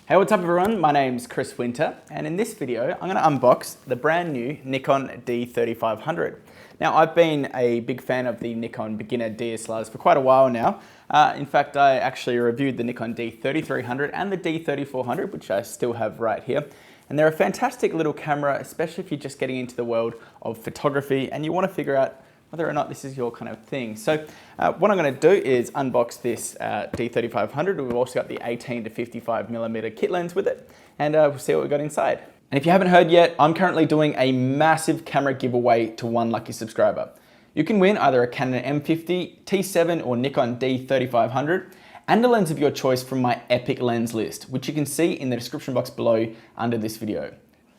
Hey, what's up everyone? My name's Chris Winter, and in this video, I'm gonna unbox the brand new Nikon D3500. Now, I've been a big fan of the Nikon beginner DSLRs for quite a while now. In fact, I actually reviewed the Nikon D3300 and the D3400, which I still have right here. And they're a fantastic little camera, especially if you're just getting into the world of photography and you wanna figure out whether or not this is your kind of thing. So what I'm going to do is unbox this D3500. We've also got the 18 to 55mm kit lens with it, and we'll see what we've got inside. And if you haven't heard yet, I'm currently doing a massive camera giveaway to one lucky subscriber. You can win either a Canon M50, T7 or Nikon D3500 and a lens of your choice from my epic lens list, which you can see in the description box below under this video.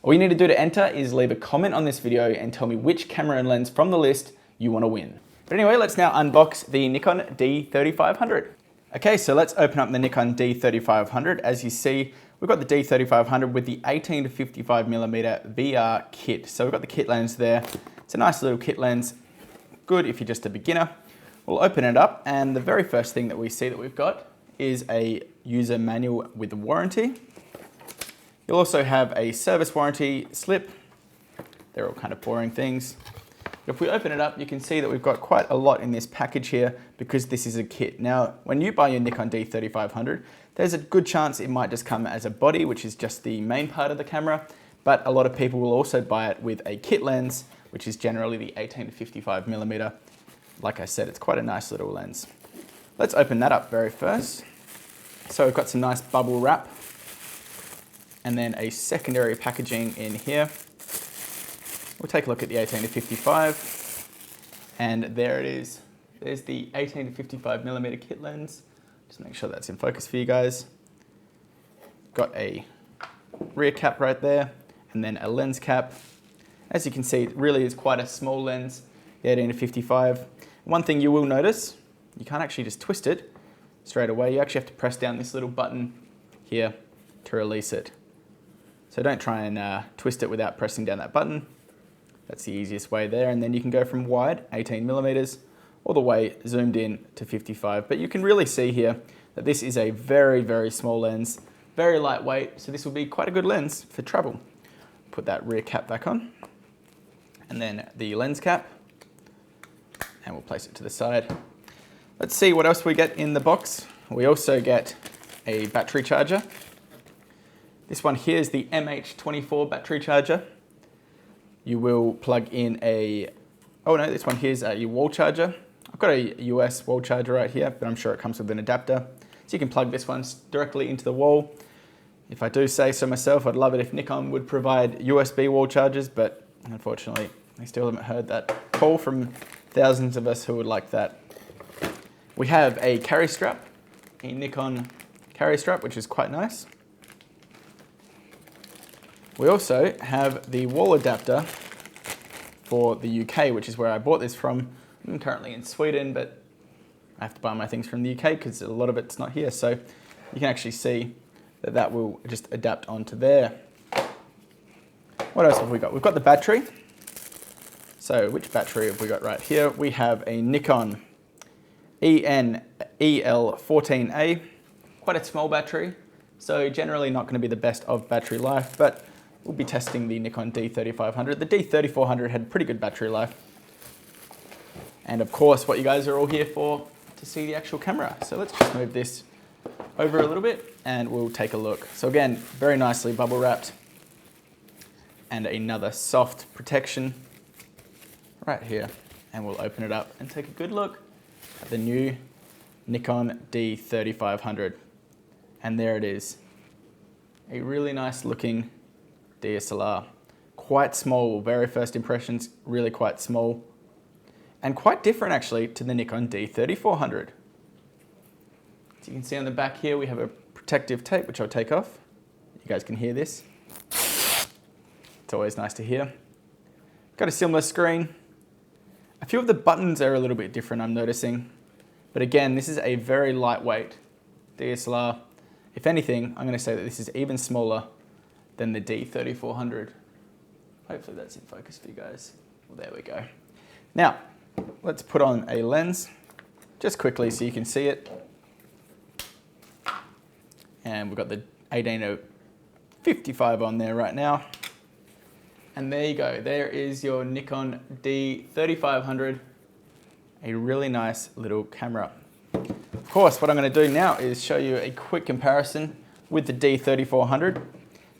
All you need to do to enter is leave a comment on this video and tell me which camera and lens from the list you want to win. But anyway, let's now unbox the Nikon D3500. Okay, so let's open up the Nikon D3500. As you see, we've got the D3500 with the 18 to 55mm VR kit. So we've got the kit lens there. It's a nice little kit lens, good if you're just a beginner. We'll open it up, and the very first thing that we see that we've got is a user manual with a warranty. You'll also have a service warranty slip. They're all kind of boring things. If we open it up, you can see that we've got quite a lot in this package here because this is a kit. Now, when you buy your Nikon D3500, there's a good chance it might just come as a body, which is just the main part of the camera, but a lot of people will also buy it with a kit lens, which is generally the 18 to 55mm. Like I said, it's quite a nice little lens. Let's open that up very first. So we've got some nice bubble wrap and then a secondary packaging in here. We'll take a look at the 18 to 55, and there it is. There's the 18 to 55mm kit lens. Just make sure that's in focus for you guys. Got a rear cap right there, and then a lens cap. As you can see, it really is quite a small lens, the 18 to 55. One thing you will notice, you can't actually just twist it straight away. You actually have to press down this little button here to release it. So don't try and twist it without pressing down that button. That's the easiest way there, and then you can go from wide, 18mm, all the way zoomed in to 55. But you can really see here that this is a very, very small lens, very lightweight, so this will be quite a good lens for travel. Put that rear cap back on, and then the lens cap, and we'll place it to the side. Let's see what else we get in the box. We also get a battery charger. This one here is the MH24 battery charger. You will plug in this one here's your wall charger. I've got a US wall charger right here, but I'm sure it comes with an adapter. So you can plug this one directly into the wall. If I do say so myself, I'd love it if Nikon would provide USB wall chargers, but unfortunately, I still haven't heard that call from thousands of us who would like that. We have a carry strap, a Nikon carry strap, which is quite nice. We also have the wall adapter for the UK, which is where I bought this from. I'm currently in Sweden, but I have to buy my things from the UK because a lot of it's not here. So you can actually see that that will just adapt onto there. What else have we got? We've got the battery. So which battery have we got right here? We have a Nikon EL14A, quite a small battery. So generally not going to be the best of battery life, but we'll be testing the Nikon D3500. The D3400 had pretty good battery life. And of course, what you guys are all here for, to see the actual camera. So let's just move this over a little bit and we'll take a look. So again, very nicely bubble wrapped. And another soft protection right here. And we'll open it up and take a good look at the new Nikon D3500. And there it is. A really nice looking DSLR. Quite small, very first impressions, really quite small. And quite different actually to the Nikon D3400. As you can see on the back here, we have a protective tape, which I'll take off. You guys can hear this. It's always nice to hear. Got a similar screen. A few of the buttons are a little bit different, I'm noticing. But again, this is a very lightweight DSLR. If anything, I'm going to say that this is even smaller than the D3400. Hopefully that's in focus for you guys. Well, there we go. Now, let's put on a lens, just quickly so you can see it. And we've got the 18 to 55 on there right now. And there you go, there is your Nikon D3500, a really nice little camera. Of course, what I'm going to do now is show you a quick comparison with the D3400.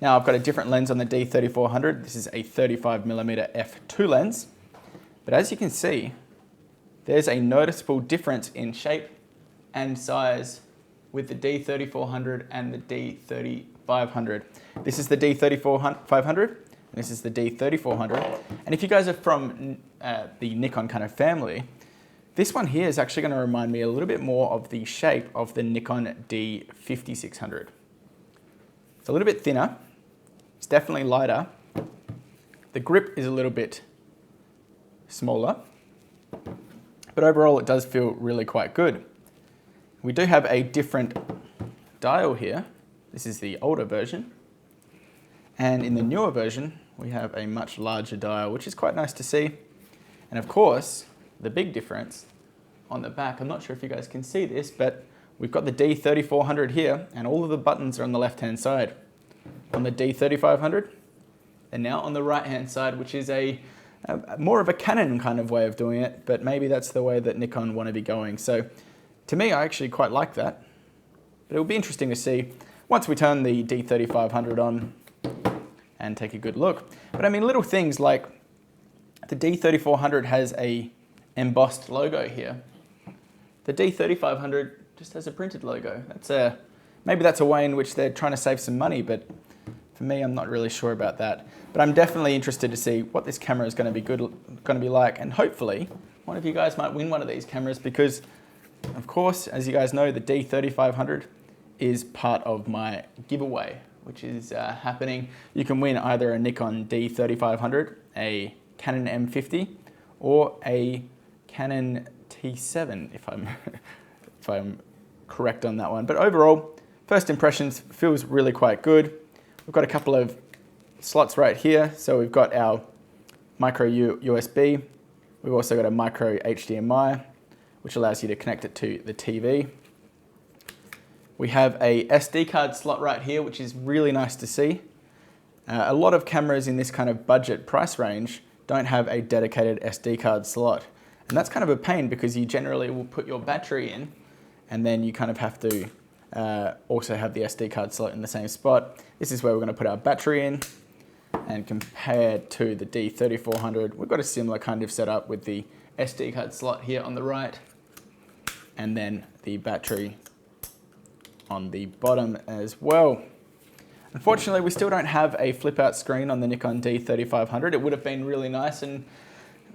Now I've got a different lens on the D3400. This is a 35mm f2 lens. But as you can see, there's a noticeable difference in shape and size with the D3400 and the D3500. This is the D3500, and this is the D3400. And if you guys are from the Nikon kind of family, this one here is actually going to remind me a little bit more of the shape of the Nikon D5600. It's a little bit thinner, it's definitely lighter. The grip is a little bit smaller, but overall it does feel really quite good. We do have a different dial here. This is the older version. And in the newer version, we have a much larger dial, which is quite nice to see. And of course, the big difference on the back, I'm not sure if you guys can see this, but we've got the D3400 here, and all of the buttons are on the left-hand side. On the D3500, and now on the right-hand side, which is more of a Canon kind of way of doing it, but maybe that's the way that Nikon want to be going. So to me, I actually quite like that. But it'll be interesting to see once we turn the D3500 on and take a good look. But I mean, little things like the D3400 has a embossed logo here. The D3500 just has a printed logo. Maybe that's a way in which they're trying to save some money, but for me, I'm not really sure about that. But I'm definitely interested to see what this camera is going to be like, and hopefully one of you guys might win one of these cameras because, of course, as you guys know, the D3500 is part of my giveaway, which is happening. You can win either a Nikon D3500, a Canon M50, or a Canon T7, if I'm correct on that one. But overall, first impressions feels really quite good. We've got a couple of slots right here. So we've got our micro USB. We've also got a micro HDMI, which allows you to connect it to the TV. We have a SD card slot right here, which is really nice to see. A lot of cameras in this kind of budget price range don't have a dedicated SD card slot. And that's kind of a pain because you generally will put your battery in and then you kind of have to also have the SD card slot in the same spot. This is where we're going to put our battery in, and compared to the D3400, we've got a similar kind of setup with the SD card slot here on the right and then the battery on the bottom as well. Unfortunately, we still don't have a flip out screen on the Nikon D3500. It would have been really nice, and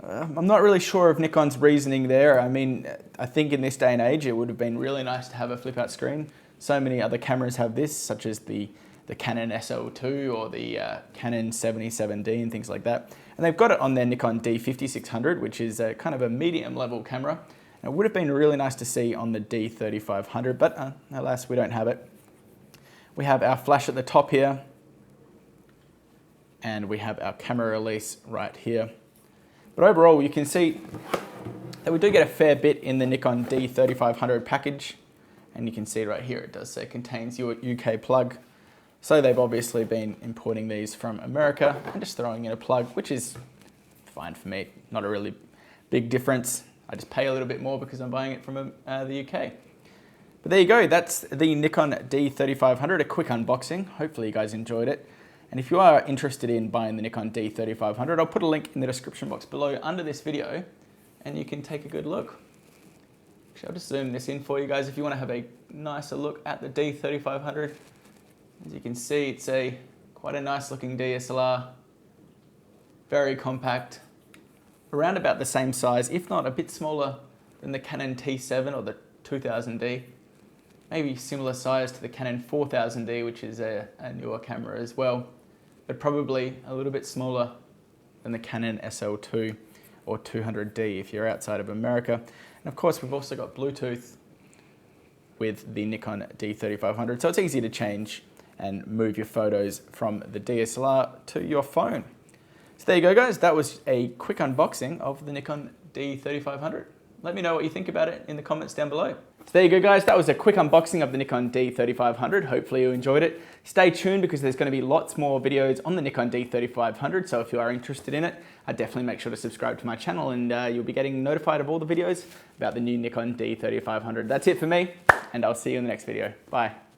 I'm not really sure of Nikon's reasoning there. I mean, I think in this day and age, it would have been really nice to have a flip out screen. So many other cameras have this, such as the Canon SL2 or the Canon 77D and things like that. And they've got it on their Nikon D5600, which is a kind of a medium level camera. And it would have been really nice to see on the D3500, but alas, we don't have it. We have our flash at the top here, and we have our camera release right here. But overall, you can see that we do get a fair bit in the Nikon D3500 package. And you can see right here, it does say contains your UK plug. So they've obviously been importing these from America and just throwing in a plug, which is fine for me. Not a really big difference. I just pay a little bit more because I'm buying it from the UK. But there you go, that's the Nikon D3500, a quick unboxing. Hopefully you guys enjoyed it. And if you are interested in buying the Nikon D3500, I'll put a link in the description box below under this video and you can take a good look. Actually, I'll just zoom this in for you guys if you want to have a nicer look at the D3500. As you can see, it's quite a nice looking DSLR, very compact, around about the same size, if not a bit smaller than the Canon T7 or the 2000D. Maybe similar size to the Canon 4000D, which is a newer camera as well, but probably a little bit smaller than the Canon SL2 or 200D if you're outside of America. And of course, we've also got Bluetooth with the Nikon D3500, so it's easy to change and move your photos from the DSLR to your phone. So there you go, guys. That was a quick unboxing of the Nikon D3500. Let me know what you think about it in the comments down below. So there you go, guys. That was a quick unboxing of the Nikon D3500. Hopefully you enjoyed it. Stay tuned because there's going to be lots more videos on the Nikon D3500. So if you are interested in it, definitely make sure to subscribe to my channel and you'll be getting notified of all the videos about the new Nikon D3500. That's it for me, and I'll see you in the next video. Bye.